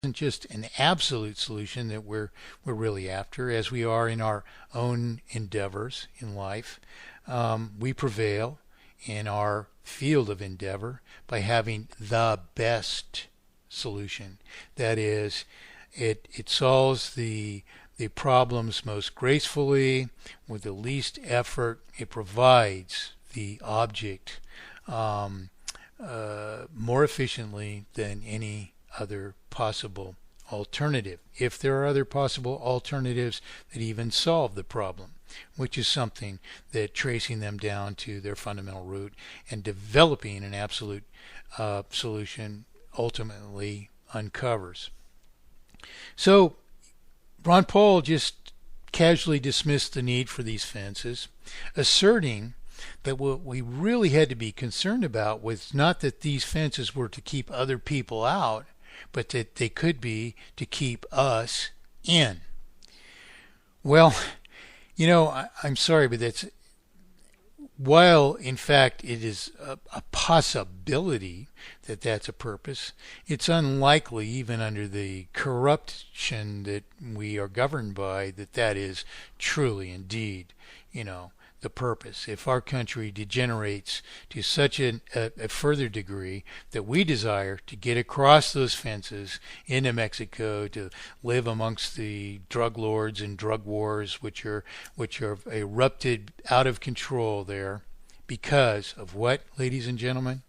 isn't just an absolute solution that we're really after, as we are in our own endeavors in life. We prevail in our field of endeavor by having the best solution. That is, it solves the problems most gracefully with the least effort. It provides the object more efficiently than any other possible alternative, if there are other possible alternatives that even solve the problem, which is something that tracing them down to their fundamental root and developing an absolute solution ultimately uncovers. So Ron Paul just casually dismissed the need for these fences, asserting that what we really had to be concerned about was not that these fences were to keep other people out, but that they could be to keep us in. Well, I'm sorry, but that's, while in fact it is a possibility that that's a purpose, it's unlikely, even under the corruption that we are governed by, that that is truly indeed, the purpose. If our country degenerates to such a further degree that we desire to get across those fences into Mexico to live amongst the drug lords and drug wars which are erupted out of control there, because of what, ladies and gentlemen?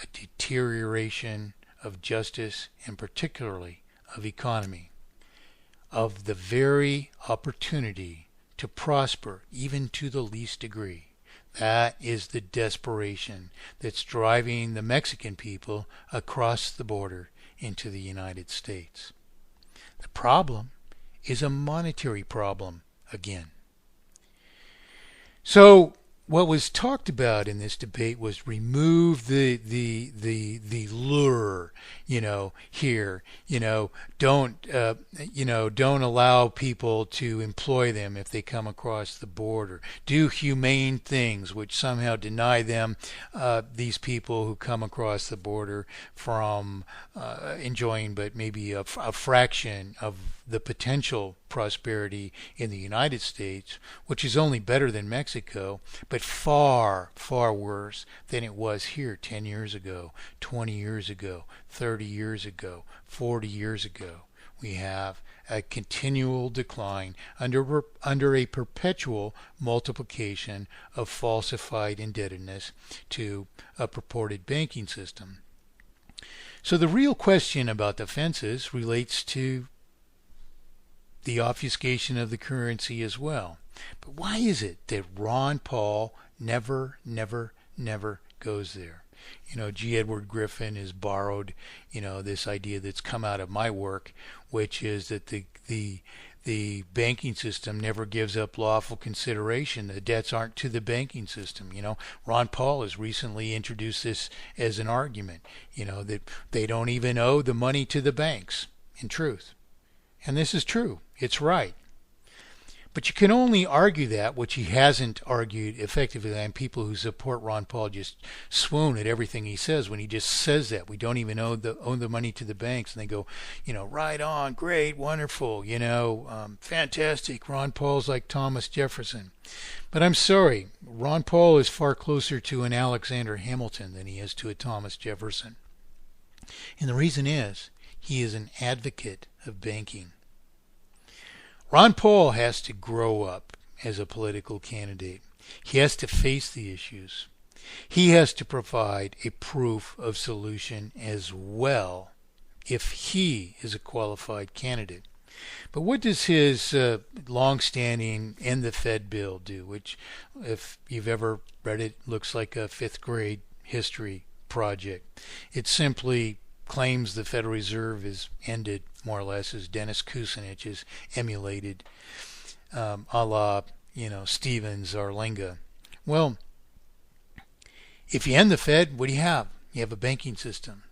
A deterioration of justice, and particularly of economy, of the very opportunity to prosper, even to the least degree. That is the desperation that's driving the Mexican people across the border into the United States. The problem is a monetary problem again. So what was talked about in this debate was remove the lure, here, don't allow people to employ them if they come across the border. Do humane things which somehow deny them, these people who come across the border, from enjoying but maybe a fraction of the potential prosperity in the United States, which is only better than Mexico, but far, far worse than it was here 10 years ago, 20 years ago, 30 years ago, 40 years ago. We have a continual decline under a perpetual multiplication of falsified indebtedness to a purported banking system. So the real question about the fences relates to the obfuscation of the currency as well. But why is it that Ron Paul never goes there? G. Edward Griffin has borrowed, this idea that's come out of my work, which is that the banking system never gives up lawful consideration. The debts aren't to the banking system. Ron Paul has recently introduced this as an argument, that they don't even owe the money to the banks, in truth. And this is true. It's right. But you can only argue that, which he hasn't argued effectively, and people who support Ron Paul just swoon at everything he says when he just says that. We don't even owe the money to the banks. And they go, right on, great, wonderful, fantastic. Ron Paul's like Thomas Jefferson. But I'm sorry, Ron Paul is far closer to an Alexander Hamilton than he is to a Thomas Jefferson. And the reason is, he is an advocate of banking. Ron Paul has to grow up as a political candidate. He has to face the issues. He has to provide a proof of solution as well if he is a qualified candidate. But what does his long-standing End the Fed bill do, which, if you've ever read it, looks like a fifth grade history project? It simply claims the Federal Reserve is ended, more or less, as Dennis Kucinich is emulated, a la, Stevens or Lenga. Well, if you end the Fed, what do you have? You have a banking system.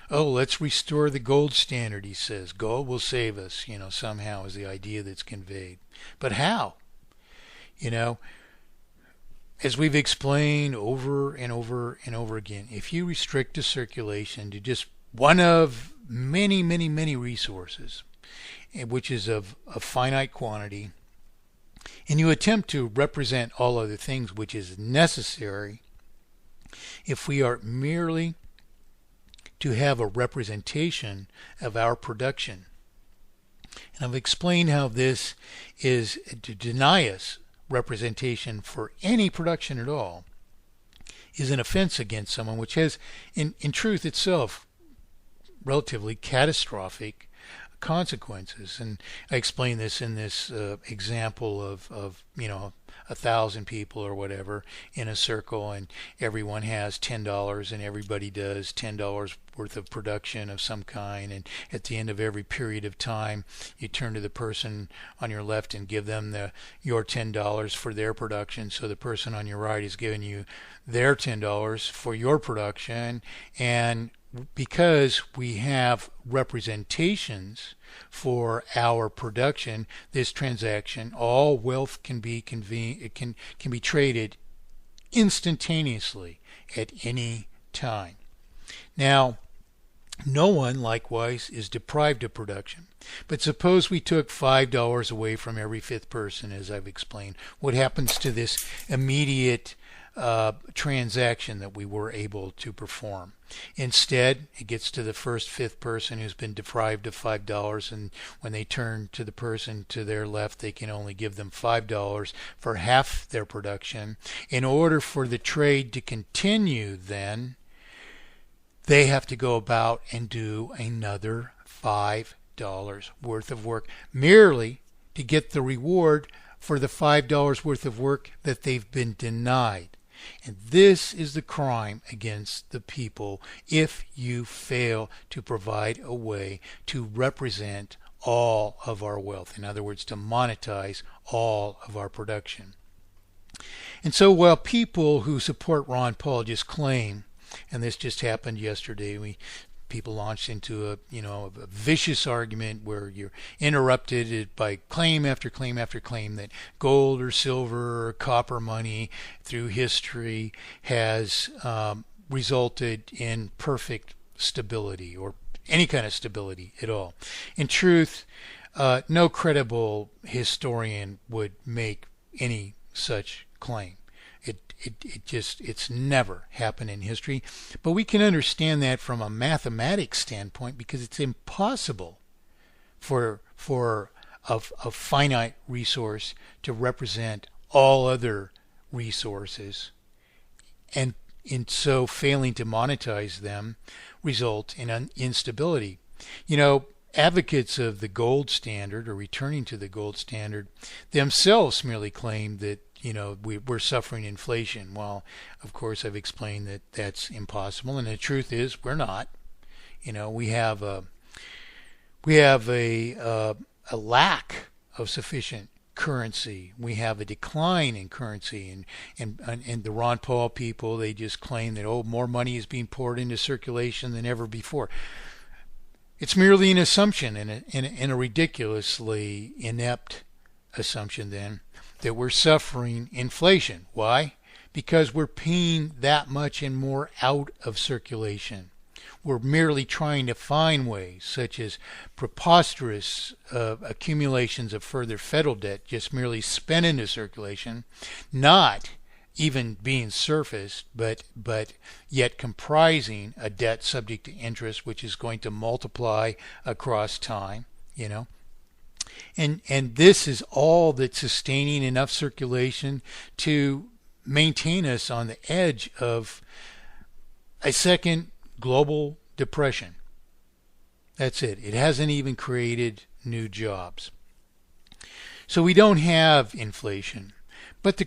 Oh, let's restore the gold standard, he says. Gold will save us, somehow is the idea that's conveyed. But how? As we've explained over and over and over again, if you restrict the circulation to just one of many, many, many resources, which is of a finite quantity, and you attempt to represent all other things, which is necessary if we are merely to have a representation of our production. And I've explained how this is to deny us representation for any production at all is an offense against someone, which has in truth itself relatively catastrophic consequences. And I explain this in this example of 1,000 people or whatever in a circle, and everyone has $10, and everybody does $10 worth of production of some kind, and at the end of every period of time you turn to the person on your left and give them your $10 for their production, so the person on your right is giving you their $10 for your production. And because we have representations for our production, this transaction, all wealth can be can be traded instantaneously at any time. Now, no one likewise is deprived of production. But suppose we took $5 away from every fifth person, as I've explained. What happens to this immediate transaction that we were able to perform? Instead, it gets to the first fifth person who's been deprived of $5, and when they turn to the person to their left, they can only give them $5 for half their production. In order for the trade to continue, then they have to go about and do another $5 worth of work merely to get the reward for the $5 worth of work that they've been denied. And this is the crime against the people if you fail to provide a way to represent all of our wealth. In other words, to monetize all of our production. And so while people who support Ron Paul just claim, and this just happened yesterday, people launched into a vicious argument where you're interrupted by claim after claim after claim that gold or silver or copper money through history has resulted in perfect stability or any kind of stability at all. In truth, no credible historian would make any such claim. It's never happened in history. But we can understand that from a mathematics standpoint, because it's impossible for a finite resource to represent all other resources, and in so failing to monetize them result in instability. Advocates of the gold standard, or returning to the gold standard, themselves merely claim that we're suffering inflation. Well, of course, I've explained that that's impossible, and the truth is we're not. We have a lack of sufficient currency. We have a decline in currency, and the Ron Paul people, they just claim that more money is being poured into circulation than ever before. It's merely an assumption, and a ridiculously inept assumption then, that we're suffering inflation. Why? Because we're paying that much and more out of circulation. We're merely trying to find ways, such as preposterous accumulations of further federal debt, just merely spent into circulation, not even being surfaced, but yet comprising a debt subject to interest, which is going to multiply across time, And this is all that's sustaining enough circulation to maintain us on the edge of a second global depression. That's it. It hasn't even created new jobs. So we don't have inflation. But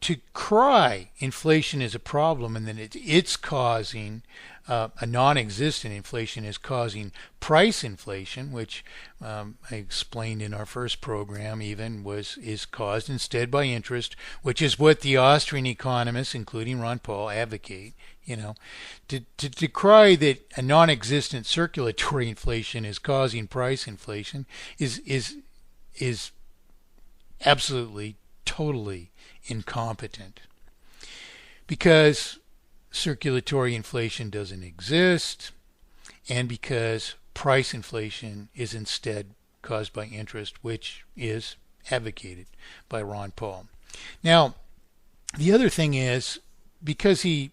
to cry inflation is a problem, and then it's causing a non-existent inflation is causing price inflation, which I explained in our first program is caused instead by interest, which is what the Austrian economists, including Ron Paul, advocate. To decry that a non-existent circulatory inflation is causing price inflation is absolutely, totally incompetent, because circulatory inflation doesn't exist, and because price inflation is instead caused by interest, which is advocated by Ron Paul. Now, the other thing is, because he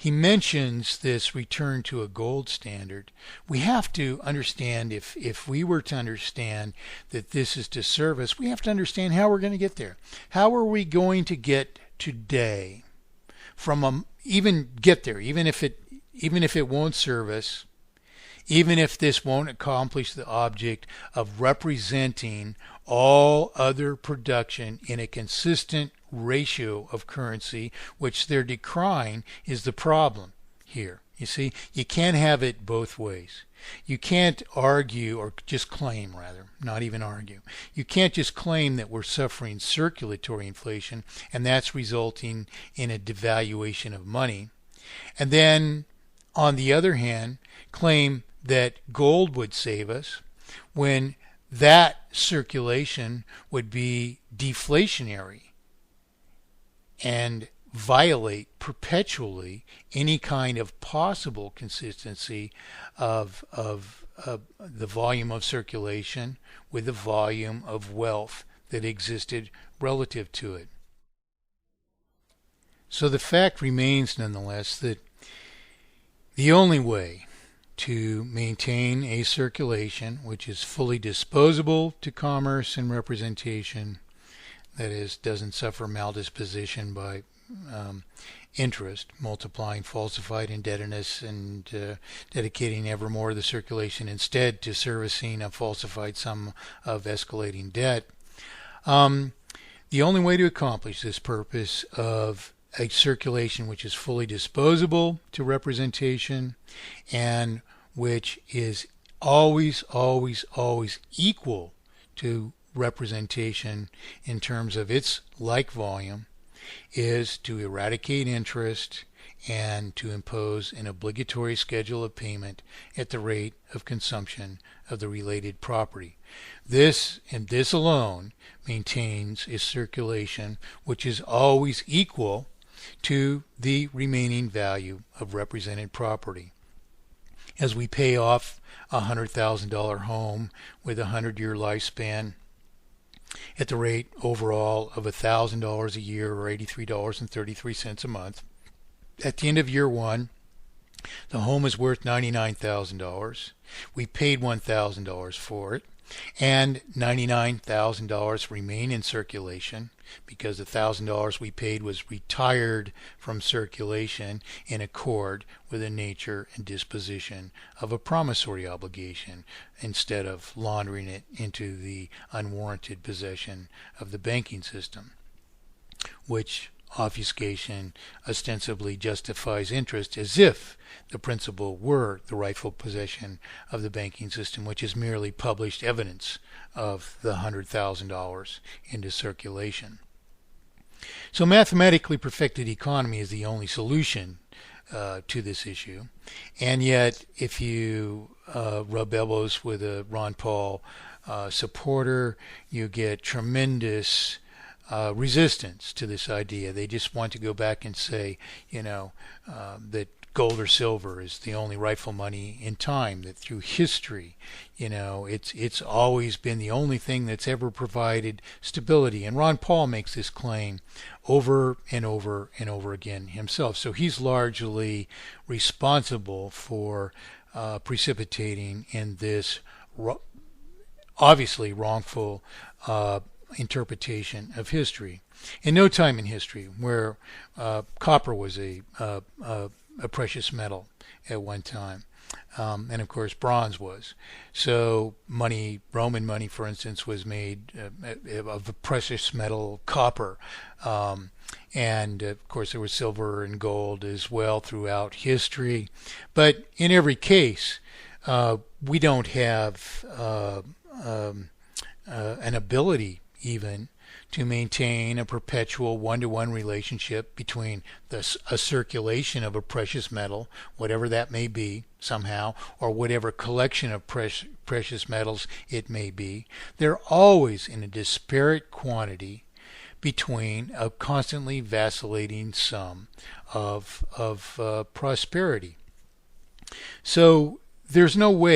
mentions this return to a gold standard, we have to understand, if we were to understand that this is to serve us, we have to understand how we're going to get there. How are we going to get today from even get there, even if it won't serve us, even if this won't accomplish the object of representing all other production in a consistent ratio of currency, which they're decrying is the problem here. You see, you can't have it both ways. You can't argue, or just claim rather, not even argue. You can't just claim that we're suffering circulatory inflation and that's resulting in a devaluation of money, and then on the other hand claim that gold would save us when that circulation would be deflationary and violate perpetually any kind of possible consistency of the volume of circulation with the volume of wealth that existed relative to it. So the fact remains nonetheless that the only way to maintain a circulation which is fully disposable to commerce and representation, that is, doesn't suffer maldisposition by interest, multiplying falsified indebtedness and dedicating ever more of the circulation instead to servicing a falsified sum of escalating debt. The only way to accomplish this purpose of a circulation which is fully disposable to representation and which is always equal to representation in terms of its like volume is to eradicate interest and to impose an obligatory schedule of payment at the rate of consumption of the related property. This and this alone maintains a circulation which is always equal to the remaining value of represented property. As we pay off a $100,000 home with a 100-year lifespan at the rate overall of $1,000 a year or $83.33 a month, at the end of year one, the home is worth $99,000. We paid $1,000 for it, and $99,000 remain in circulation because the $1,000 we paid was retired from circulation in accord with the nature and disposition of a promissory obligation instead of laundering it into the unwarranted possession of the banking system, which obfuscation ostensibly justifies interest as if the principal were the rightful possession of the banking system, which is merely published evidence of the $100,000 into circulation. So mathematically perfected economy is the only solution to this issue, and yet if you rub elbows with a Ron Paul supporter, you get tremendous resistance to this idea. They just want to go back and say, that gold or silver is the only rightful money in time, that through history, it's always been the only thing that's ever provided stability. And Ron Paul makes this claim over and over and over again himself. So he's largely responsible for precipitating in this obviously wrongful interpretation of history. In no time in history where copper was a precious metal at one time, and of course bronze was. So money, Roman money for instance, was made of a precious metal copper, and of course there was silver and gold as well throughout history. But in every case we don't have an ability even to maintain a perpetual one-to-one relationship between a circulation of a precious metal, whatever that may be somehow, or whatever collection of precious metals it may be. They're always in a disparate quantity between a constantly vacillating sum of prosperity. So there's no way